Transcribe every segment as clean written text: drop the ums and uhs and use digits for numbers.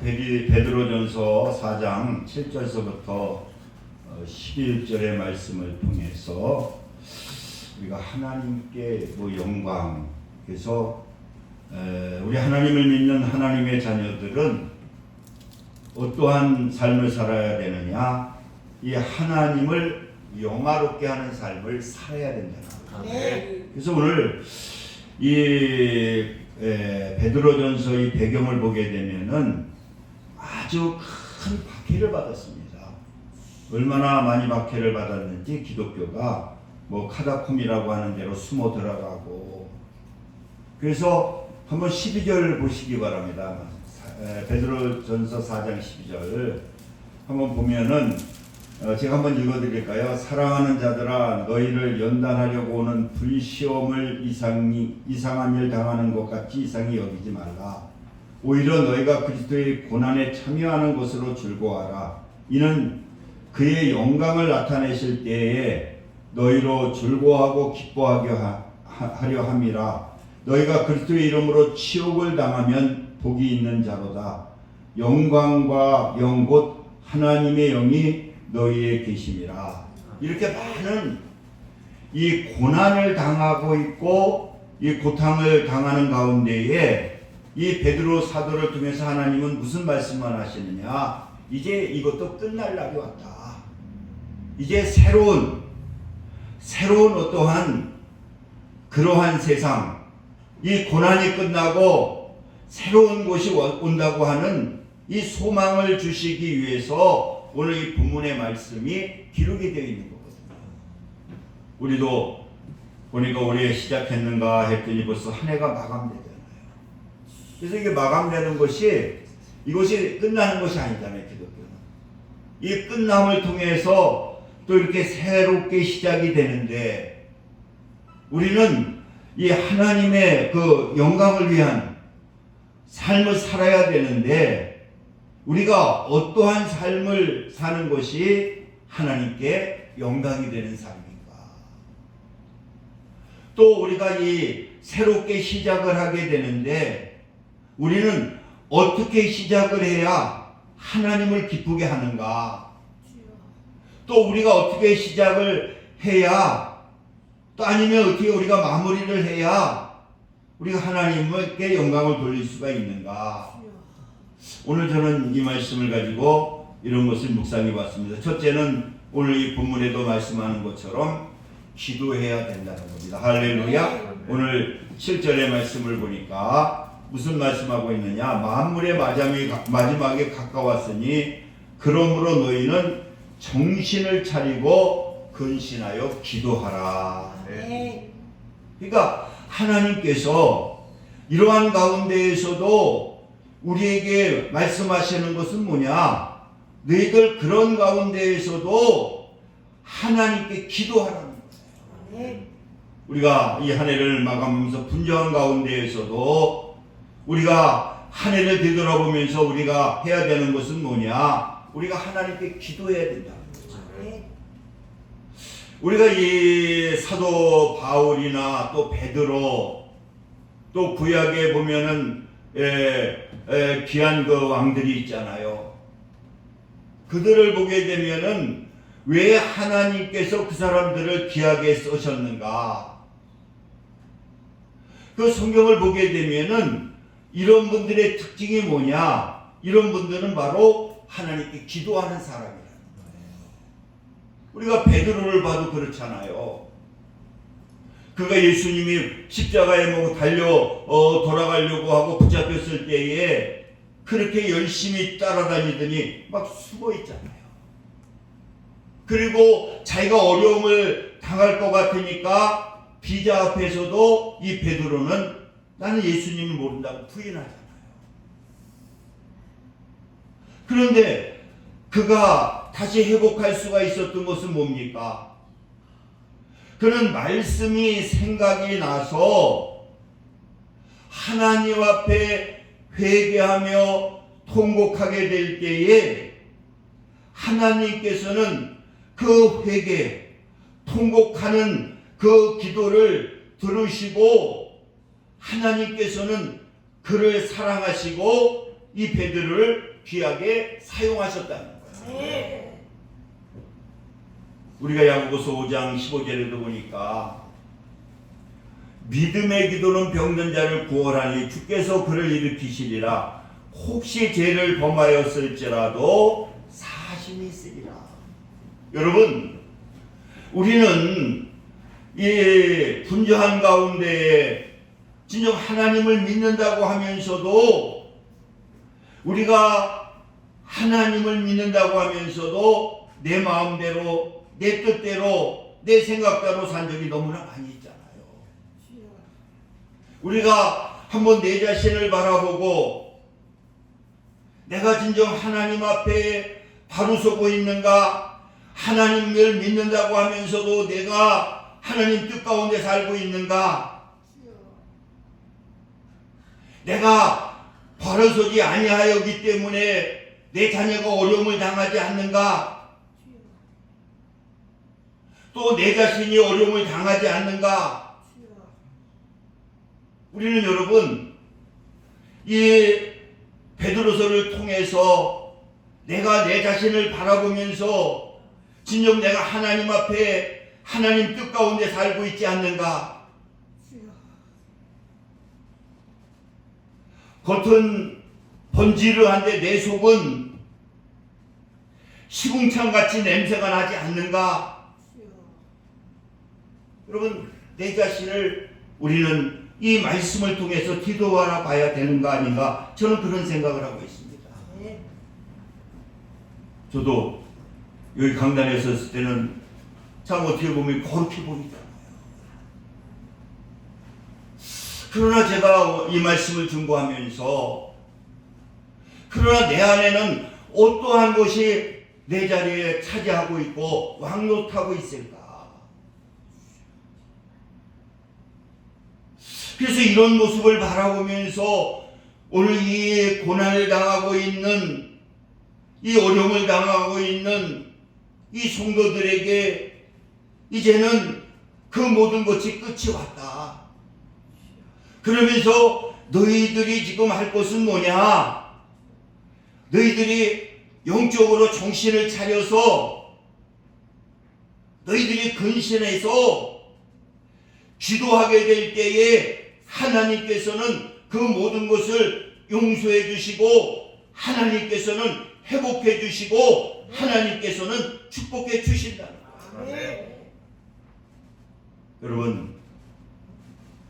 베드로전서 4장 7절서부터 11절의 말씀을 통해서 우리가 하나님께 영광, 그래서 우리 하나님을 믿는 하나님의 자녀들은 어떠한 삶을 살아야 되느냐, 이 하나님을 영화롭게 하는 삶을 살아야 된다. 그래서 오늘 이 베드로전서의 배경을 보게 되면은 아주 큰 박해를 받았습니다. 얼마나 많이 박해를 받았는지 기독교가 카다콤이라고 하는 데로 숨어 들어가고, 그래서 한번 12절 보시기 바랍니다. 베드로전서 4장 12절 한번 보면은 제가 한번 읽어드릴까요? 사랑하는 자들아, 너희를 연단하려고 오는 불시험을 이상한 일 당하는 것 같이 이상히 여기지 말라. 오히려 너희가 그리스도의 고난에 참여하는 것으로 즐거워하라. 이는 그의 영광을 나타내실 때에 너희로 즐거워하고 기뻐하게 하려 함이라. 너희가 그리스도의 이름으로 치욕을 당하면 복이 있는 자로다. 영광과 영 곧 하나님의 영이 너희에 계심이라. 이렇게 많은 이 고난을 당하고 있고 이 고통을 당하는 가운데에 이 베드로 사도를 통해서 하나님은 무슨 말씀만 하시느냐? 이제 이것도 끝날 날이 왔다. 이제 새로운 어떠한 그러한 세상, 이 고난이 끝나고 새로운 곳이 온다고 하는 이 소망을 주시기 위해서 오늘 이 본문의 말씀이 기록이 되어 있는 거거든요. 우리도 보니까 올해 시작했는가 했더니 벌써 한 해가 마감되잖아요. 그래서 이게 마감되는 것이, 이것이 끝나는 것이 아니잖아요, 기독교는. 이 끝남을 통해서 또 이렇게 새롭게 시작이 되는데, 우리는 이 하나님의 그 영광을 위한 삶을 살아야 되는데, 우리가 어떠한 삶을 사는 것이 하나님께 영광이 되는 삶인가? 또 우리가 이 새롭게 시작을 하게 되는데 우리는 어떻게 시작을 해야 하나님을 기쁘게 하는가? 또 우리가 어떻게 시작을 해야, 또 아니면 어떻게 우리가 마무리를 해야 우리가 하나님께 영광을 돌릴 수가 있는가? 오늘 저는 이 말씀을 가지고 이런 것을 묵상해 봤습니다. 첫째는 오늘 이 본문에도 말씀하는 것처럼 기도해야 된다는 겁니다. 할렐루야. 오늘 7절의 말씀을 보니까 무슨 말씀하고 있느냐? 만물의 마지막에 가까웠으니 그러므로 너희는 정신을 차리고 근신하여 기도하라. 그러니까 하나님께서 이러한 가운데에서도 우리에게 말씀하시는 것은 뭐냐? 너희들 그런 가운데에서도 하나님께 기도하라는 거예요. 우리가 이 한 해를 마감하면서 분주한 가운데에서도 우리가 한 해를 되돌아보면서 우리가 해야 되는 것은 뭐냐? 우리가 하나님께 기도해야 된다는 거죠. 우리가 이 사도 바울이나 또 베드로, 또 구약에 보면은 귀한 그 왕들이 있잖아요. 그들을 보게 되면은 왜 하나님께서 그 사람들을 귀하게 쓰셨는가? 그 성경을 보게 되면은 이런 분들의 특징이 뭐냐? 이런 분들은 바로 하나님께 기도하는 사람이라는 거예요. 우리가 베드로를 봐도 그렇잖아요. 그가 예수님이 십자가에 돌아가려고 하고 붙잡혔을 때에 그렇게 열심히 따라다니더니 막 숨어 있잖아요. 그리고 자기가 어려움을 당할 것 같으니까 비자 앞에서도 이 베드로는 나는 예수님을 모른다고 부인하잖아요. 그런데 그가 다시 회복할 수가 있었던 것은 뭡니까? 그는 말씀이 생각이 나서 하나님 앞에 회개하며 통곡하게 될 때에 하나님께서는 그 회개, 통곡하는 그 기도를 들으시고 하나님께서는 그를 사랑하시고 이 베드로를 귀하게 사용하셨다는 거예요. 우리가 야고보서 5장 15절에도 보니까 믿음의 기도는 병든 자를 구원하니 주께서 그를 일으키시리라. 혹시 죄를 범하였을지라도 사심이 있으리라. 여러분, 우리는 이 분주한 가운데 진정 하나님을 믿는다고 하면서도, 우리가 하나님을 믿는다고 하면서도 내 마음대로, 내 뜻대로, 내 생각대로 산 적이 너무나 많이 있잖아요. 우리가 한번 내 자신을 바라보고 내가 진정 하나님 앞에 바로 서고 있는가, 하나님을 믿는다고 하면서도 내가 하나님 뜻 가운데 살고 있는가, 내가 바로 서지 아니하였기 때문에 내 자녀가 어려움을 당하지 않는가, 또 내 자신이 어려움을 당하지 않는가. 우리는 여러분, 이 베드로서를 통해서 내가 내 자신을 바라보면서 진정 내가 하나님 앞에 하나님 뜻 가운데 살고 있지 않는가. 겉은 번지르한데 내 속은 시궁창같이 냄새가 나지 않는가. 여러분, 내 자신을 우리는 이 말씀을 통해서 기도하러 봐야 되는 거 아닌가, 저는 그런 생각을 하고 있습니다. 저도 여기 강단에 섰을 때는 참 어떻게 보면 거룩해 보이잖아요. 그러나 제가 이 말씀을 증거하면서, 그러나 내 안에는 어떠한 것이 내 자리에 차지하고 있고 왕노타고 있을까? 그래서 이런 모습을 바라보면서 오늘 이 고난을 당하고 있는, 이 어려움을 당하고 있는 이 성도들에게 이제는 그 모든 것이 끝이 왔다. 그러면서 너희들이 지금 할 것은 뭐냐? 너희들이 영적으로 정신을 차려서 너희들이 근신해서 기도하게 될 때에 하나님께서는 그 모든 것을 용서해 주시고, 하나님께서는 회복해 주시고, 하나님께서는 축복해 주신다는 거예요. 여러분,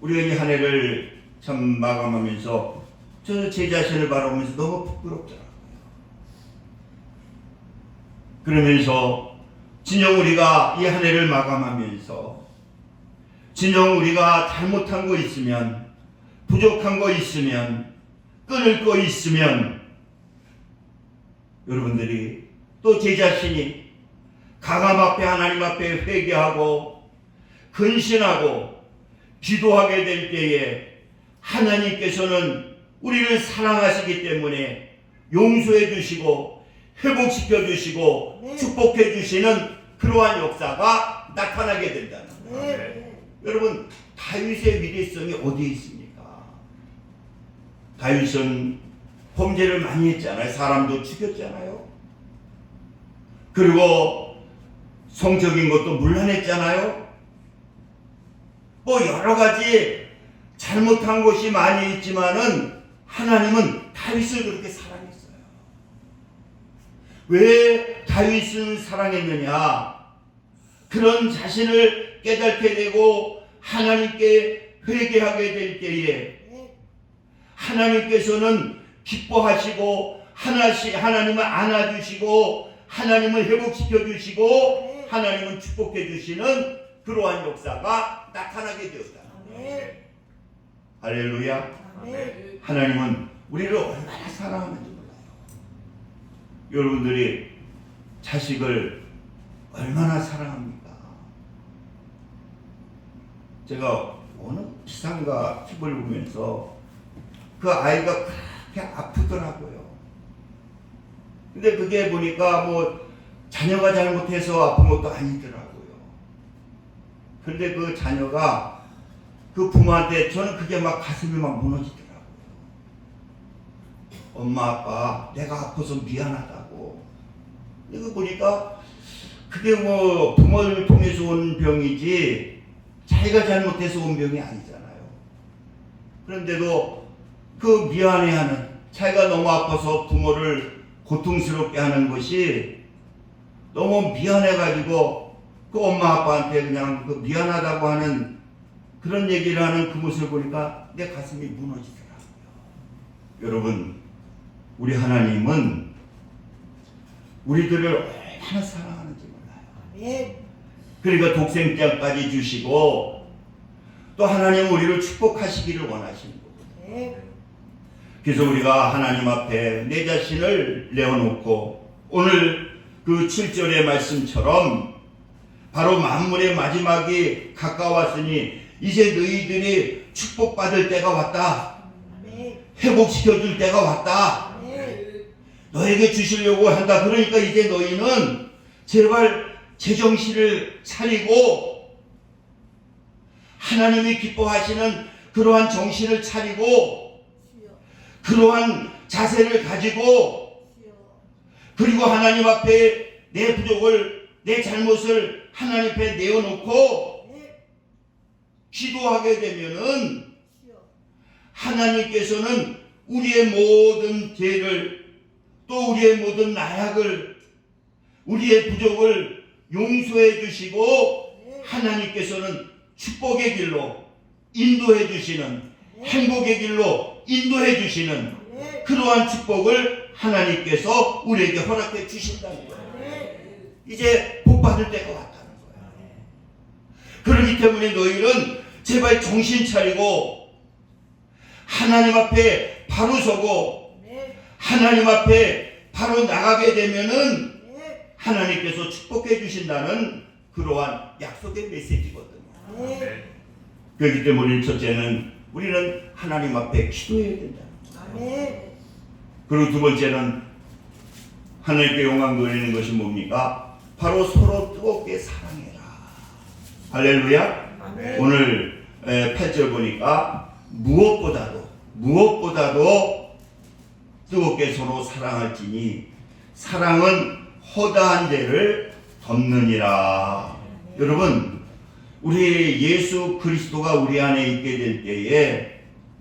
우리가 이 한 해를 참 마감하면서 저는 제 자신을 바라보면서 너무 부끄럽더라고요. 그러면서 진정 우리가 이 한 해를 마감하면서 진정 우리가 잘못한 거 있으면, 부족한 거 있으면, 끊을 거 있으면, 여러분들이 또 제 자신이 강함 앞에 하나님 앞에 회개하고 근신하고 기도하게 될 때에 하나님께서는 우리를 사랑하시기 때문에 용서해 주시고 회복시켜 주시고 축복해 주시는 그러한 역사가 나타나게 된다는 거예요. 여러분, 다윗의 위대성이 어디에 있습니까? 다윗은 범죄를 많이 했잖아요. 사람도 죽였잖아요. 그리고 성적인 것도 문란했잖아요. 뭐 여러 가지 잘못한 것이 많이 있지만은 하나님은 다윗을 그렇게 사랑했어요. 왜 다윗은 사랑했느냐? 그런 자신을 깨닫게 되고 하나님께 회개하게 될 때에 하나님께서는 기뻐하시고 하나님을 안아주시고 하나님을 회복시켜 주시고 하나님은 축복해 주시는 그러한 역사가 나타나게 되었다. 할렐루야. 하나님은 우리를 얼마나 사랑하는지 몰라요. 여러분들이 자식을 얼마나 사랑합니까? 제가 어느 기사인가 TV를 보면서 그 아이가 그렇게 아프더라고요. 근데 그게 보니까 뭐 자녀가 잘못해서 아픈 것도 아니더라고요. 근데 그 자녀가 그 부모한테, 저는 그게 막 가슴이 막 무너지더라고요. 엄마 아빠 내가 아파서 미안하다고. 이거 보니까 그게 뭐 부모를 통해서 온 병이지 자기가 잘못해서 온 병이 아니잖아요. 그런데도 그 미안해하는, 자기가 너무 아파서 부모를 고통스럽게 하는 것이 너무 미안해가지고 그 엄마 아빠한테 그냥 그 미안하다고 하는 그런 얘기를 하는 그 모습을 보니까 내 가슴이 무너지더라고요. 여러분, 우리 하나님은 우리들을 얼마나 사랑하는지 몰라요. 그러니까 독생자까지 주시고 또 하나님은 우리를 축복하시기를 원하시는 거거든요. 그래서 우리가 하나님 앞에 내 자신을 내어놓고 오늘 그 7절의 말씀처럼 바로 만물의 마지막이 가까웠으니 이제 너희들이 축복받을 때가 왔다. 회복시켜줄 때가 왔다. 너에게 주시려고 한다. 그러니까 이제 너희는 제발 제정신을 차리고 하나님이 기뻐하시는 그러한 정신을 차리고 그러한 자세를 가지고 그리고 하나님 앞에 내 부족을, 내 잘못을 하나님 앞에 내어놓고 기도하게 되면은 하나님께서는 우리의 모든 죄를 또 우리의 모든 나약을, 우리의 부족을 용서해 주시고 하나님께서는 축복의 길로 인도해 주시는, 행복의 길로 인도해 주시는 그러한 축복을 하나님께서 우리에게 허락해 주신다는 거예요. 이제 복 받을 때가 왔다는 거예요. 그렇기 때문에 너희는 제발 정신 차리고 하나님 앞에 바로 서고 하나님 앞에 바로 나가게 되면은 하나님께서 축복해 주신다는 그러한 약속의 메시지거든요. 그렇기 때문에 첫째는 우리는 하나님 앞에 기도해야 된다. 그리고 두 번째는 하나님께 영광 돌리는 것이 뭡니까? 바로 서로 뜨겁게 사랑해라. 할렐루야. 오늘 8절 보니까 무엇보다도 뜨겁게 서로 사랑할지니 사랑은 허다한 죄를 덮느니라. 여러분, 우리 예수 그리스도가 우리 안에 있게 될 때에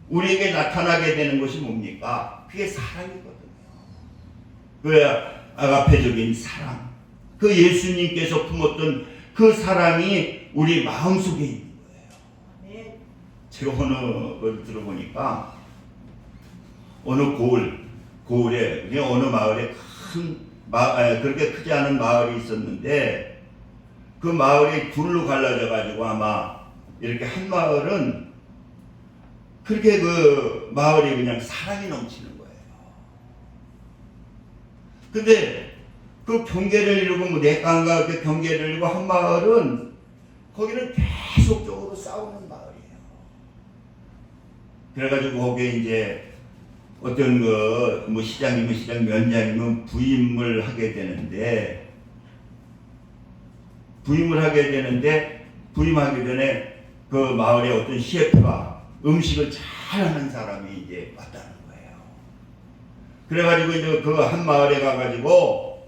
우리에게 나타나게 되는 것이 뭡니까? 그게 사랑이거든요. 그 아가페적인 사랑, 그 예수님께서 품었던 그 사랑이 우리 마음속에 있는 거예요. 제가 어느 걸 들어보니까 어느 고을에 어느 마을에 그렇게 크지 않은 마을이 있었는데 그 마을이 둘로 갈라져 가지고 아마 이렇게 한 마을은 그렇게 그 마을이 그냥 사랑이 넘치는 거예요. 근데 그 경계를 이루고 뭐 내강과 그 경계를 이루고 한 마을은 거기는 계속적으로 싸우는 마을이에요. 그래가지고 거기에 이제 어떤 뭐 시장이면 시장, 면장이면 부임을 하게 되는데 부임하기 전에 그 마을에 어떤 셰프가 음식을 잘하는 사람이 이제 왔다는 거예요. 그래가지고 이제 그 한 마을에 가가지고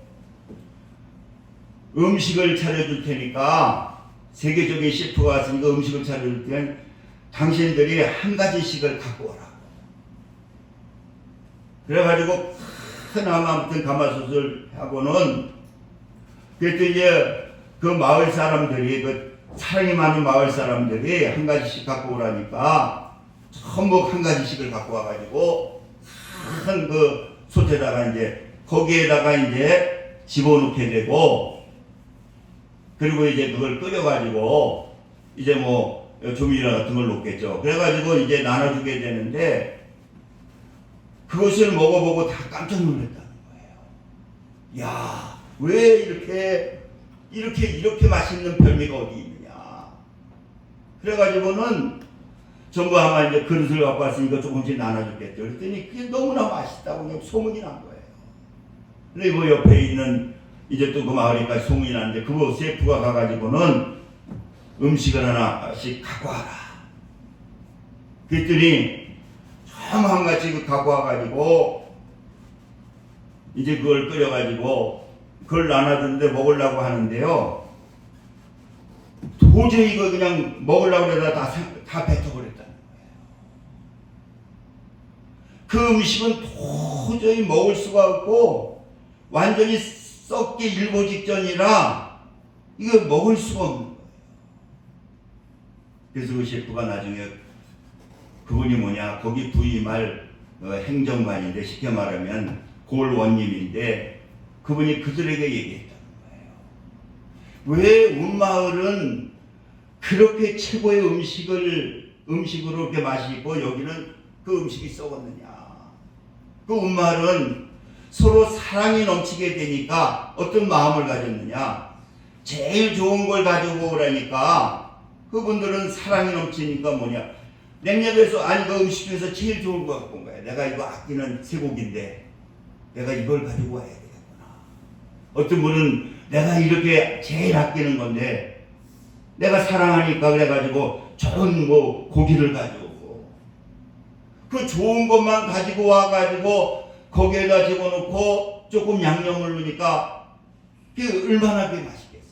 음식을 차려줄 테니까 세계적인 셰프가 왔으니까 음식을 차려줄 테니 당신들이 한 가지씩을 갖고 오라고. 그래가지고 큰 아무튼 가마솥을 하고는 그랬더니 이제 그 마을 사람들이 그 사랑이 많은 마을 사람들이 한 가지씩 갖고 오라니까 전부 한 가지씩을 갖고 와가지고 큰 그 솥에다가 이제 거기에다가 이제 집어넣게 되고 그리고 이제 그걸 끓여가지고 이제 뭐 조미료 같은 걸 넣겠죠. 그래가지고 이제 나눠주게 되는데 그것을 먹어보고 다 깜짝 놀랐다는 거예요. 야, 왜 이렇게 맛있는 별미가 어디 있느냐. 그래가지고는 전부 아마 이제 그릇을 갖고 왔으니까 조금씩 나눠줬겠죠. 그랬더니 그게 너무나 맛있다고 그냥 소문이 난 거예요. 근데 그 옆에 있는 이제 또 그 마을에까지 소문이 났는데 그거 셰프가 가가지고는 음식을 하나씩 갖고 와라. 그랬더니 참 한 가지 갖고 와가지고 이제 그걸 끓여가지고 그걸 나눠주는데 먹으려고 하는데요. 도저히 이거 그냥 먹으려고 그러다 다 뱉어버렸다는 거예요. 그 음식은 도저히 먹을 수가 없고 완전히 썩기 일보 직전이라 이거 먹을 수가 없는 거예요. 그래서 그 셰프가 나중에 그분이 뭐냐, 거기 부임할 행정관인데 쉽게 말하면 골 원님인데 그분이 그들에게 얘기했다는 거예요. 왜 운마을은 그렇게 최고의 음식으로 이렇게 맛있고 여기는 그 음식이 썩었느냐. 그 운마을은 서로 사랑이 넘치게 되니까 어떤 마음을 가졌느냐. 제일 좋은 걸 가지고 오라니까 그분들은 사랑이 넘치니까 뭐냐. 냉장고에서 아니 그 음식 중에서 제일 좋은 거 갖고 온 거야. 내가 이거 아끼는 쇠고기인데 내가 이걸 가지고 와야 되겠구나. 어떤 분은 내가 이렇게 제일 아끼는 건데 내가 사랑하니까 그래가지고 좋은 뭐 고기를 가져오고 그 좋은 것만 가지고 와가지고 거기에다 집어넣고 조금 양념을 넣으니까 그게 얼마나 그게 맛있겠어요.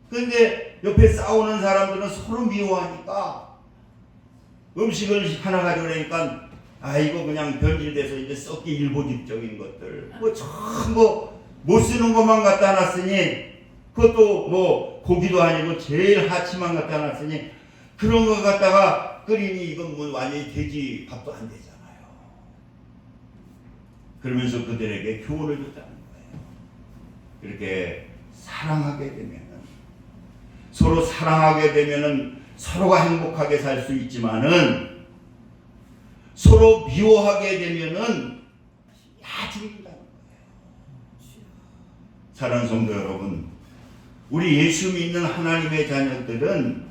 그런데 옆에 싸우는 사람들은 서로 미워하니까 음식을 하나 가져오니까 아 이거 그냥 변질돼서 이제 썩기 일보 직전인 것들 뭐 전부 못 쓰는 것만 갖다 놨으니 그것도 뭐 고기도 아니고 제일 하치만 갖다 놨으니 그런 거 갖다가 끓이니 이건 뭐 완전히 돼지 밥도 안 되잖아요. 그러면서 그들에게 교훈을 줬다는 거예요. 이렇게 사랑하게 되면은 서로 사랑하게 되면은 서로가 행복하게 살 수 있지만은 서로 미워하게 되면은 야 죽는다는 거예요. 사랑하는 성도 여러분, 우리 예수 믿는 하나님의 자녀들은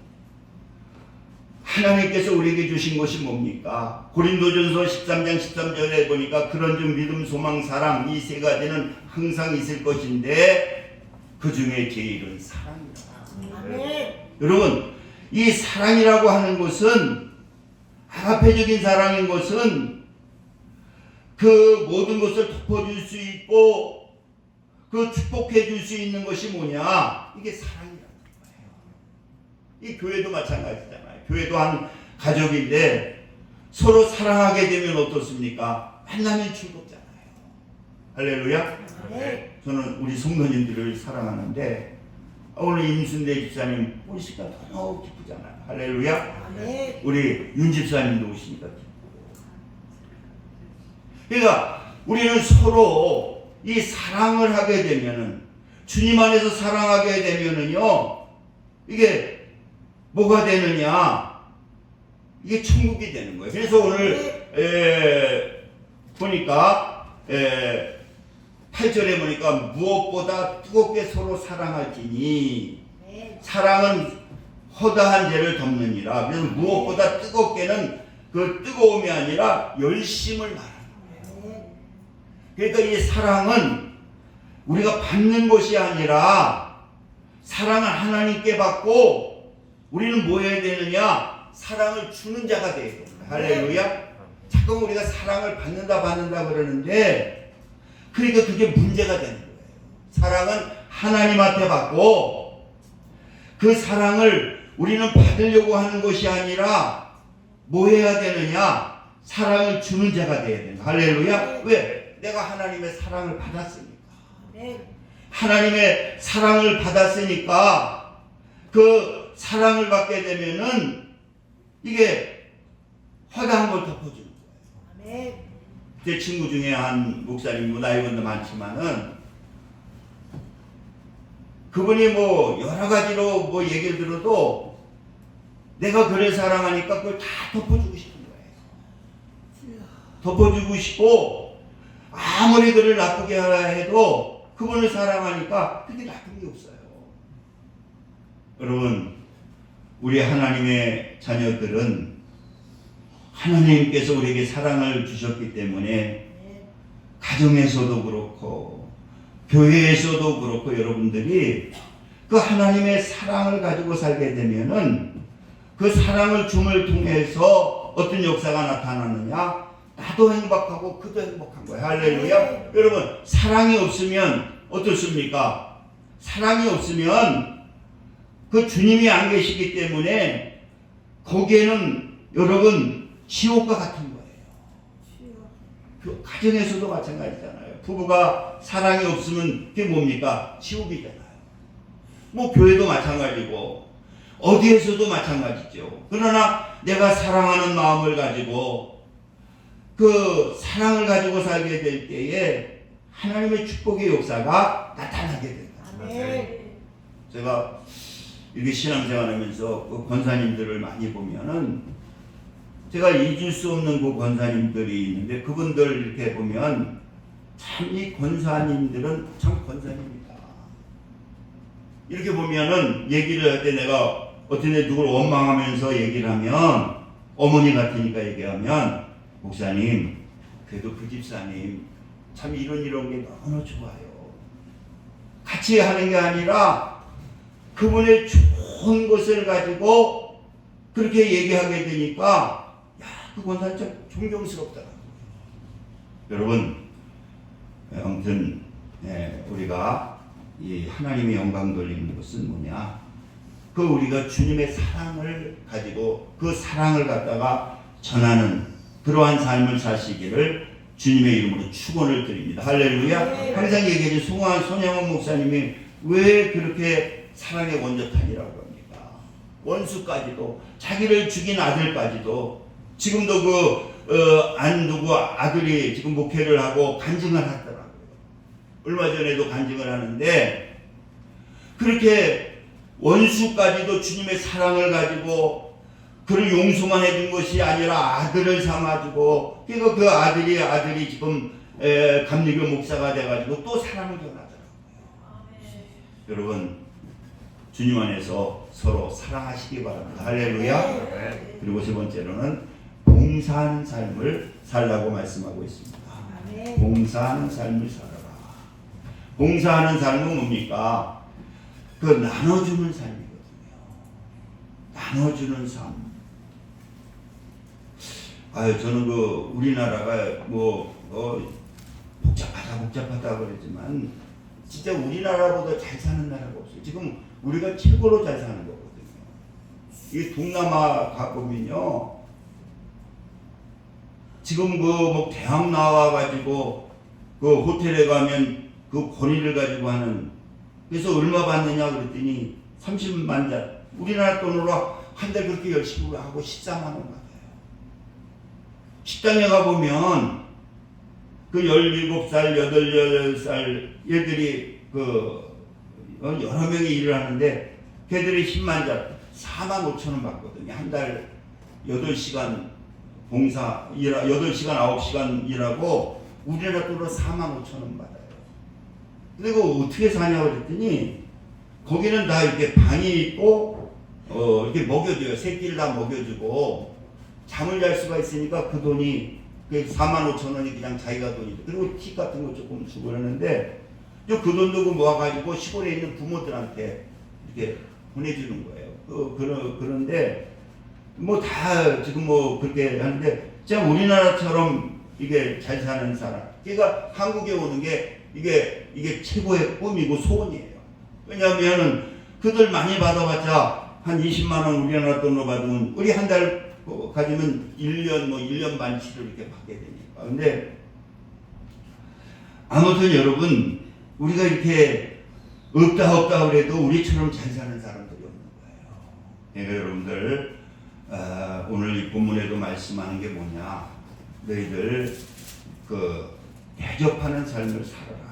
하나님께서 우리에게 주신 것이 뭡니까? 고린도전서 13장 13절에 보니까 그런즉 믿음, 소망, 사랑 이 세 가지는 항상 있을 것인데 그 중에 제일은 사랑이다. 네. 여러분, 이 사랑이라고 하는 것은 아가페적인 사랑인 것은 그 모든 것을 덮어줄 수 있고 그 축복해 줄 수 있는 것이 뭐냐? 이게 사랑이라는 거예요. 이 교회도 마찬가지잖아요. 교회도 한 가족인데 서로 사랑하게 되면 어떻습니까? 만나면 즐겁잖아요. 할렐루야. 네. 저는 우리 성도님들을 사랑하는데 오늘 임순대 집사님 오시니까 너무 기쁘잖아요. 할렐루야. 네. 우리 윤 집사님도 오시니까 기쁘고. 그러니까 우리는 서로 이 사랑을 하게 되면은 주님 안에서 사랑하게 되면은요 이게 뭐가 되느냐? 이게 천국이 되는 거예요. 그래서 오늘 보니까 8절에 보니까 무엇보다 뜨겁게 서로 사랑할지니 사랑은 허다한 죄를 덮느니라. 그래서 무엇보다 뜨겁게는 그 뜨거움이 아니라 열심을 말하는 거예요. 그러니까 이 사랑은 우리가 받는 것이 아니라 사랑을 하나님께 받고 우리는 뭐 해야 되느냐? 사랑을 주는 자가 돼야 됩니다. 할렐루야. 자꾸 우리가 사랑을 받는다 그러는데 그러니까 그게 문제가 되는 거예요. 사랑은 하나님한테 받고 그 사랑을 우리는 받으려고 하는 것이 아니라 뭐 해야 되느냐? 사랑을 주는 자가 돼야 된다. 할렐루야. 왜? 내가 하나님의 사랑을 받았으니까. 하나님의 사랑을 받았으니까 그 사랑을 받게 되면은 이게 허다한 걸 덮어주는 거예요. 제 친구 중에 한 목사님, 나이가 많지만은 그분이 뭐 여러 가지로 뭐 얘기를 들어도 내가 그를 사랑하니까 그걸 다 덮어주고 싶은 거예요. 덮어주고 싶고 아무리 그를 나쁘게 하라 해도 그분을 사랑하니까 그게 나쁜 게 없어요. 여러분, 우리 하나님의 자녀들은 하나님께서 우리에게 사랑을 주셨기 때문에 가정에서도 그렇고 교회에서도 그렇고 여러분들이 그 하나님의 사랑을 가지고 살게 되면은 그 사랑을 줌을 통해서 어떤 역사가 나타나느냐? 나도 행복하고 그도 행복한 거예요. 할렐루야. 여러분, 사랑이 없으면 어떻습니까? 사랑이 없으면 그 주님이 안 계시기 때문에 거기에는 여러분 지옥과 같은 거예요. 그 가정에서도 마찬가지잖아요. 부부가 사랑이 없으면 그게 뭡니까? 지옥이잖아요. 뭐 교회도 마찬가지고 어디에서도 마찬가지죠. 그러나 내가 사랑하는 마음을 가지고 그 사랑을 가지고 살게 될 때에 하나님의 축복의 역사가 나타나게 됩니다. 제가 이렇게 신앙생활하면서 그 권사님들을 많이 보면은 제가 잊을 수 없는 그 권사님들이 있는데 그분들 이렇게 보면 참 이 권사님들은 참 권사님이다. 이렇게 보면은 얘기를 할 때 내가 어떤 애 누굴 원망하면서 얘기를 하면 어머니 같으니까 얘기하면 목사님 그래도 그 집사님 참 이런 게 너무 좋아요. 같이 하는 게 아니라 그분의 좋은 것을 가지고 그렇게 얘기하게 되니까 야, 그 권사님 참 존경스럽더라고요. 여러분 아무튼 우리가 이 하나님의 영광 돌리는 것은 뭐냐? 그 우리가 주님의 사랑을 가지고 그 사랑을 갖다가 전하는 그러한 삶을 사시기를 주님의 이름으로 축원을 드립니다. 할렐루야. 항상 얘기하는 손양원 목사님이 왜 그렇게 사랑의 원조탄이라고 합니까? 원수까지도 자기를 죽인 아들까지도 지금도 누구 아들이 지금 목회를 하고 간증을 하더라고요. 얼마 전에도 간증을 하는데 그렇게 원수까지도 주님의 사랑을 가지고 그를 용서만 해준 것이 아니라 아들을 삼아주고 그러니까 그 아들이 지금 감리교 목사가 돼가지고 또 사랑을 전하더라고요. 여러분 주님 안에서 서로 사랑하시기 바랍니다. 할렐루야. 그리고 세 번째로는 봉사하는 삶을 살라고 말씀하고 있습니다. 봉사하는 삶을 살아라. 봉사하는 삶은 뭡니까? 그 나눠주는 삶이거든요. 나눠주는 삶. 저는 그 우리나라가 복잡하다 그랬지만 진짜 우리나라보다 잘 사는 나라가 없어요. 지금 우리가 최고로 잘 사는 거거든요. 이 동남아 가보면요. 지금 대학 나와가지고 그 호텔에 가면 그 권위를 가지고 하는 그래서 얼마 받느냐 그랬더니 30만 원. 우리나라 돈으로 한 달 그렇게 열심히 하고 14만 원 받아요. 식당에 가보면 그 17살, 18살 얘들이 여러 명이 일을 하는데 걔들이 10만 원, 4만 5천 원 받거든요. 한 달 8시간 봉사, 8시간, 9시간 일하고 우리나라 돈으로 4만 5천 원 받아요. 근데 그거 어떻게 사냐고 그랬더니 거기는 다 이렇게 방이 있고 이렇게 먹여줘요. 새끼를 다 먹여주고 잠을 잘 수가 있으니까 그 돈이 4만 5천 원이 그냥 자기가 돈이죠. 그리고 팁 같은 거 조금 주고 그러는데 그 돈도 모아가지고 시골에 있는 부모들한테 이렇게 보내주는 거예요. 그런데 다 지금 그렇게 하는데 참 우리나라처럼 이게 잘 사는 사람. 그러니까 한국에 오는 게 이게 최고의 꿈이고 소원이에요. 왜냐하면 그들 많이 받아봤자 한 20만 원 우리나라 돈으로 받으면 우리 한 달 가지면 1년 반치를 이렇게 받게 되니까. 근데 아무튼 여러분 우리가 이렇게 없다 그래도 우리처럼 잘 사는 사람들이 없는 거예요. 그러니까 여러분들 오늘 이 본문에도 말씀하는 게 뭐냐? 너희들 대접하는 삶을 살아라.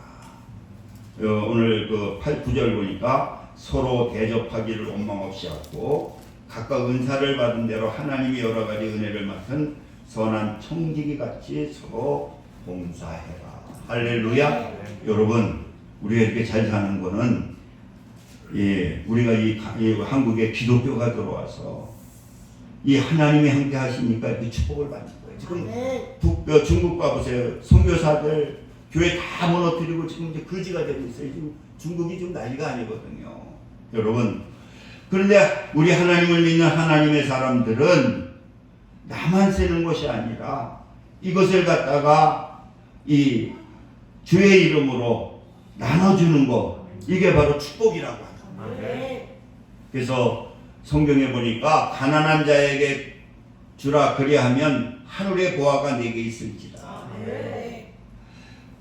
오늘 9절 보니까 서로 대접하기를 원망 없이 하고 각각 은사를 받은 대로 하나님이 여러 가지 은혜를 맡은 선한 청지기 같이 서로 봉사해라. 할렐루야. 여러분 우리가 이렇게 잘 사는 거는 우리가 이 한국에 기독교가 들어와서 이 하나님이 함께 하시니까 이렇게 축복을 받는 거예요. 지금 중국 가보세요. 선교사들 교회 다 무너뜨리고 지금 이제 거지가 되고 있어요. 지금 중국이 좀 난리가 아니거든요. 여러분 그런데 우리 하나님을 믿는 하나님의 사람들은 나만 쓰는 것이 아니라 이것을 갖다가 이 주의 이름으로 나눠주는 거, 이게 바로 축복이라고 하죠. 그래서 성경에 보니까 가난한 자에게 주라 그리하면 하늘의 보화가 내게 있을지라.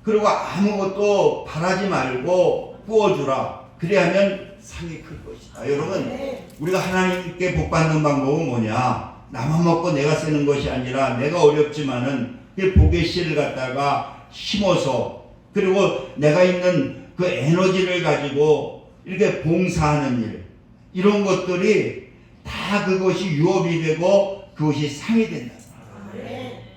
그리고 아무것도 바라지 말고 부어주라 그리하면 상이 클 것이다. 여러분, 우리가 하나님께 복 받는 방법은 뭐냐? 나만 먹고 내가 쓰는 것이 아니라 내가 어렵지만은 그 복의 씨를 갖다가 심어서, 그리고 내가 있는 그 에너지를 가지고 이렇게 봉사하는 일, 이런 것들이 다 그것이 유업이 되고 그것이 상이 된다.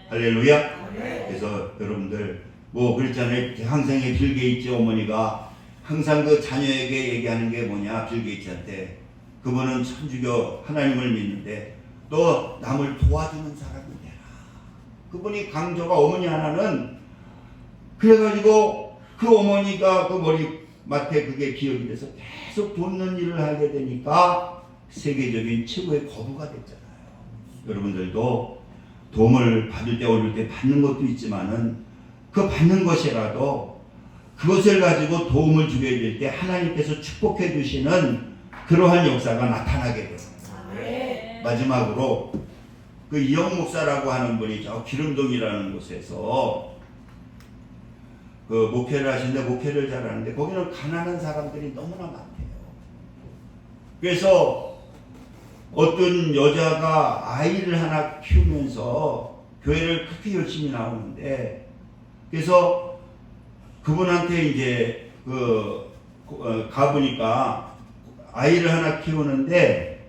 할렐루야. 그래서 여러분들 뭐 그랬잖아요. 항상 빌 게이츠 어머니가 항상 그 자녀에게 얘기하는 게 뭐냐, 빌 게이츠한테. 그분은 천주교 하나님을 믿는데 너 남을 도와주는 사람이 되라. 그분이 강조가, 어머니 하나는 그래가지고 그 어머니가 그 머리맡에 그게 기억이 돼서 계속 돕는 일을 하게 되니까 세계적인 최고의 거부가 됐잖아요. 여러분들도 도움을 받을 때, 어릴 때 받는 것도 있지만은 그 받는 것이라도 그것을 가지고 도움을 주게 될 때 하나님께서 축복해 주시는 그러한 역사가 나타나게 됩니다. 마지막으로 그 이영 목사라고 하는 분이 저 기름동이라는 곳에서 그 목회를 하시는데, 목회를 잘하는데 거기는 가난한 사람들이 너무나 많대요. 그래서 어떤 여자가 아이를 하나 키우면서 교회를 그렇게 열심히 나오는데, 그래서 그분한테 이제 가보니까 아이를 하나 키우는데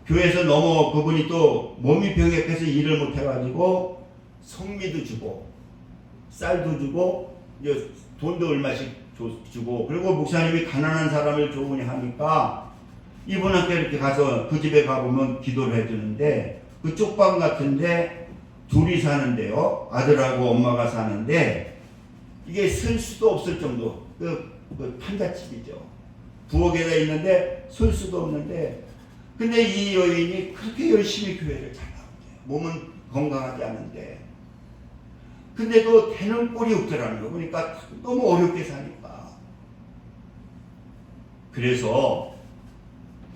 교회에서 너무 그분이 또 몸이 병약해서 일을 못 해가지고 성미도 주고 쌀도 주고 이제 돈도 얼마씩 주고, 그리고 목사님이 가난한 사람을 좋으니 하니까 이분한테 이렇게 가서 그 집에 가보면 기도를 해주는데, 그 쪽방 같은데 둘이 사는데요, 아들하고 엄마가 사는데 이게 쓸 수도 없을 정도, 그 판잣집이죠. 부엌에다 있는데 쓸 수도 없는데, 근데 이 여인이 그렇게 열심히 교회를 잘 나온대요. 몸은 건강하지 않은데. 근데도 되는 꼴이 없더라는 거 보니까 너무 어렵게 사니까. 그래서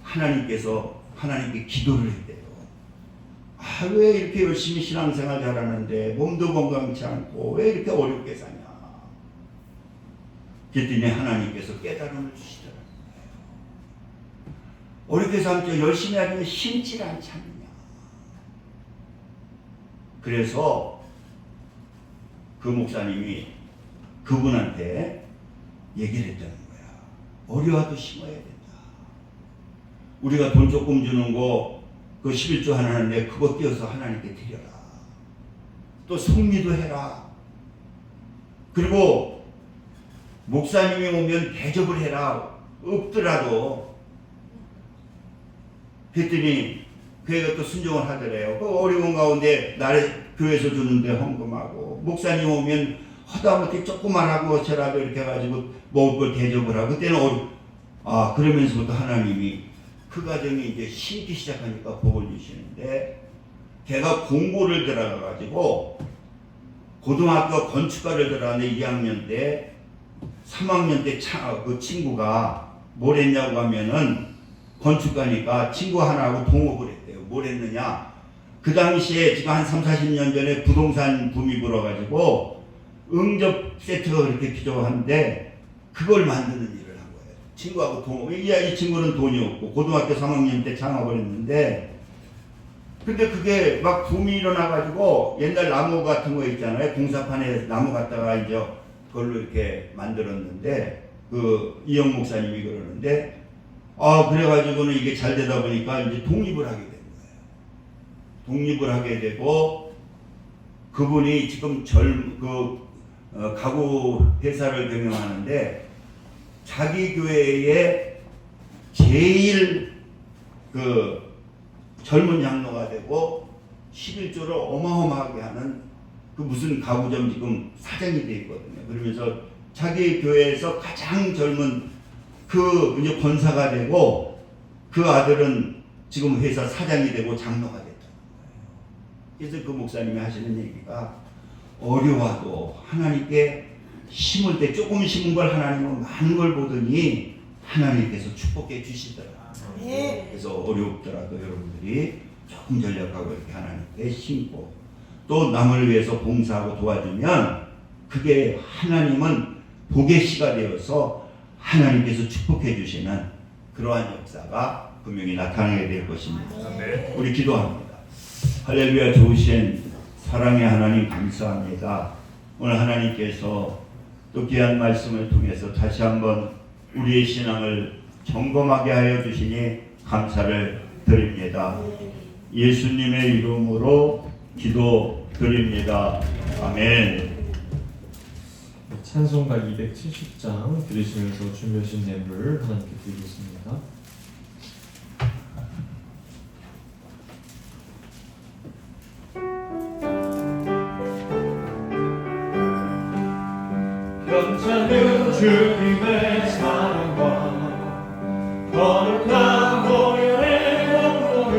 하나님께 기도를 했대요. 아, 왜 이렇게 열심히 신앙생활 잘하는데 몸도 건강치 않고 왜 이렇게 어렵게 사냐. 그랬더니 하나님께서 깨달음을 주시더라고요. 어렵게 살면 열심히 하면 힘질 않지 않느냐. 그래서 그 목사님이 그분한테 얘기를 했다는 거야. 어려워도 심어야 된다. 우리가 돈 조금 주는 거, 그 11조 하나 하는데 그거 띄어서 하나님께 드려라. 또 성미도 해라. 그리고 목사님이 오면 대접을 해라. 없더라도. 그랬더니 교회가 또 순종을 하더래요. 그 어려운 가운데 나를 교회에서 주는데 헌금하고, 목사님 오면 허다못해 조그만 하고 저라도 이렇게 해가지고 먹을 걸 대접을 하고, 그때는 그러면서부터 하나님이 그 가정이 이제 심기 시작하니까 복을 주시는데, 걔가 공고를 들어가가지고 고등학교 건축과를 들어갔는데 2학년 때, 3학년 때 그 친구가 뭘 했냐고 하면은, 건축가니까 친구 하나하고 동업을 했대요. 뭘 했느냐, 그 당시에 지금 한 30-40년 전에 부동산 붐이 불어가지고 응접 세트가 그렇게 필요한데 그걸 만드는 일을 한 거예요. 친구하고 동업. 이 친구는 돈이 없고 고등학교 3학년 때 창업을 했는데, 근데 그게 막 붐이 일어나가지고 옛날 나무 같은 거 있잖아요. 공사판에 나무 갖다가 이제 그걸로 이렇게 만들었는데, 그 이영 목사님이 그러는데, 그래가지고는 이게 잘 되다 보니까 이제 독립을 하게 된 거예요. 독립을 하게 되고, 그분이 지금 가구 회사를 경영하는데, 자기 교회에 제일 젊은 장로가 되고 11조를 어마어마하게 하는 그 무슨 가구점 지금 사장이 되어 있거든요. 그러면서 자기 교회에서 가장 젊은 이제 권사가 되고, 그 아들은 지금 회사 사장이 되고 장로가 됐다는 거예요. 그래서 그 목사님이 하시는 얘기가, 어려워도 하나님께 심을 때 조금 심은 걸 하나님은 많은 걸 보더니 하나님께서 축복해 주시더라. 그래서 어렵더라도 여러분들이 조금 전략하고 이렇게 하나님께 심고 또 남을 위해서 봉사하고 도와주면 그게 하나님은 복의 씨가 되어서 하나님께서 축복해 주시는 그러한 역사가 분명히 나타나게 될 것입니다. 우리 기도합니다. 할렐루야. 좋으신 사랑의 하나님 감사합니다. 오늘 하나님께서 또 귀한 말씀을 통해서 다시 한번 우리의 신앙을 점검하게 하여 주시니 감사를 드립니다. 예수님의 이름으로 기도드립니다. 아멘. 찬송가 270장 들으시면서 준비하신 예물 하나님께 드리겠습니다. 괜찮은 주님의 사랑과 거룩한 보혈의 공로를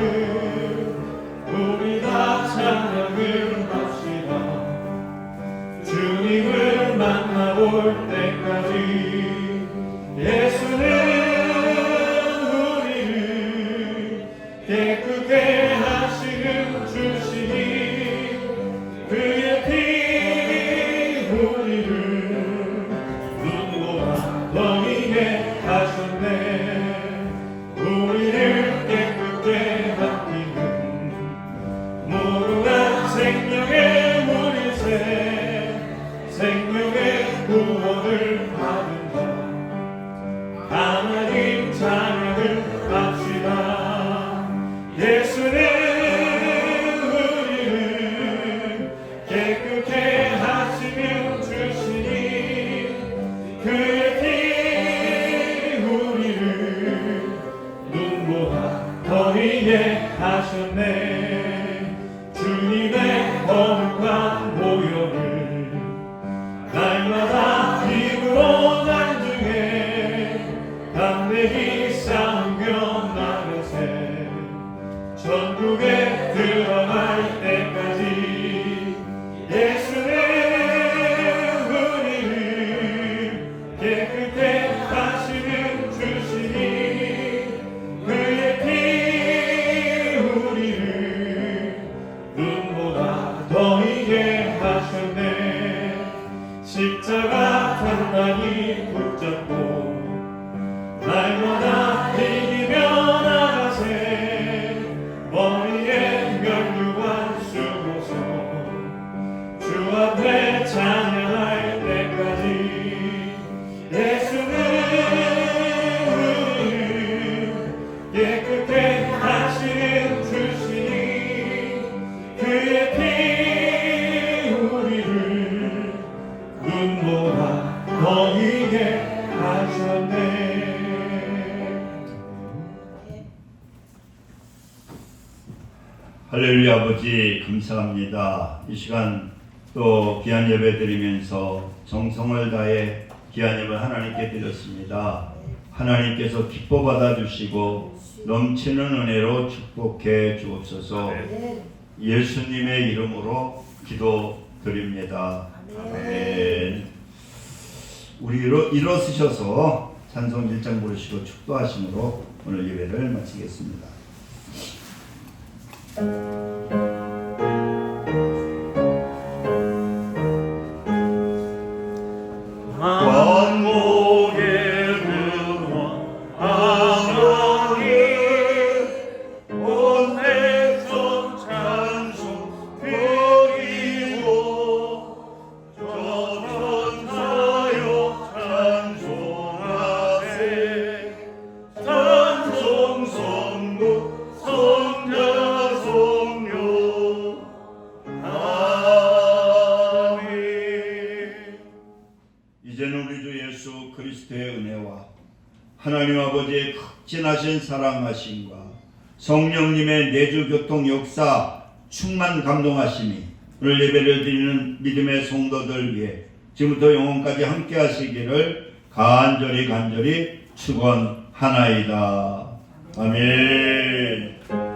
우리 다 찬양을 합시다. 주님을 만나볼 때까지 예수는 우리를 깨끗게 하시는 주시니 그의 피 우리를 눈보라 너희에 하셨네. 우리를 깨끗게 맡기는 무궁한 생명의 물이새 생명의 구원을 받은 자 하나님 찬양을 합시다. 예수는 우리를 깨끗게 하시며 주시니 그의 피 우리를 눈보다 더히게 하셨네. 주님의 거룩한 보혈을 날마다 힘으로 난중에 담대히 싸우며 나가세. 전국에 들어갈 때까지 예수는 우리를 깨끗게 하시는 주시니 그의 피 우리를 눈보다 더히게 하셨네. 십자가 단단히 붙잡고 날마다 이기며 나가세. 머리에 면류관 쓰고서 주 앞에 찬양할 때까지 예수는 우리를 깨끗게 하시는 주시니 그의 피 우리를 눈보다 더히게 하셨네. 할렐루야. 아버지 감사합니다. 이 시간 또 귀한 예배 드리면서 정성을 다해 귀한 예배 하나님께 드렸습니다. 하나님께서 기뻐 받아주시고 넘치는 은혜로 축복해 주옵소서. 예수님의 이름으로 기도드립니다. 아멘. 우리 일어서셔서 찬송 1장 부르시고 축도하심으로 오늘 예배를 마치겠습니다. 만국의 근원 하나님 온 백성 찬송 드리고 저천사여 찬송하세. 찬송 성부 성자 성령 아멘. 이제는 우리 주 예수 그리스도의 은혜와 하나님 아버지의 극진하신 사랑하심과 성령님의 내주 교통 역사 충만 감동하심이 오늘 예배를 드리는 믿음의 성도들 위해 지금부터 영원까지 함께 하시기를 간절히 축원하나이다. 아멘.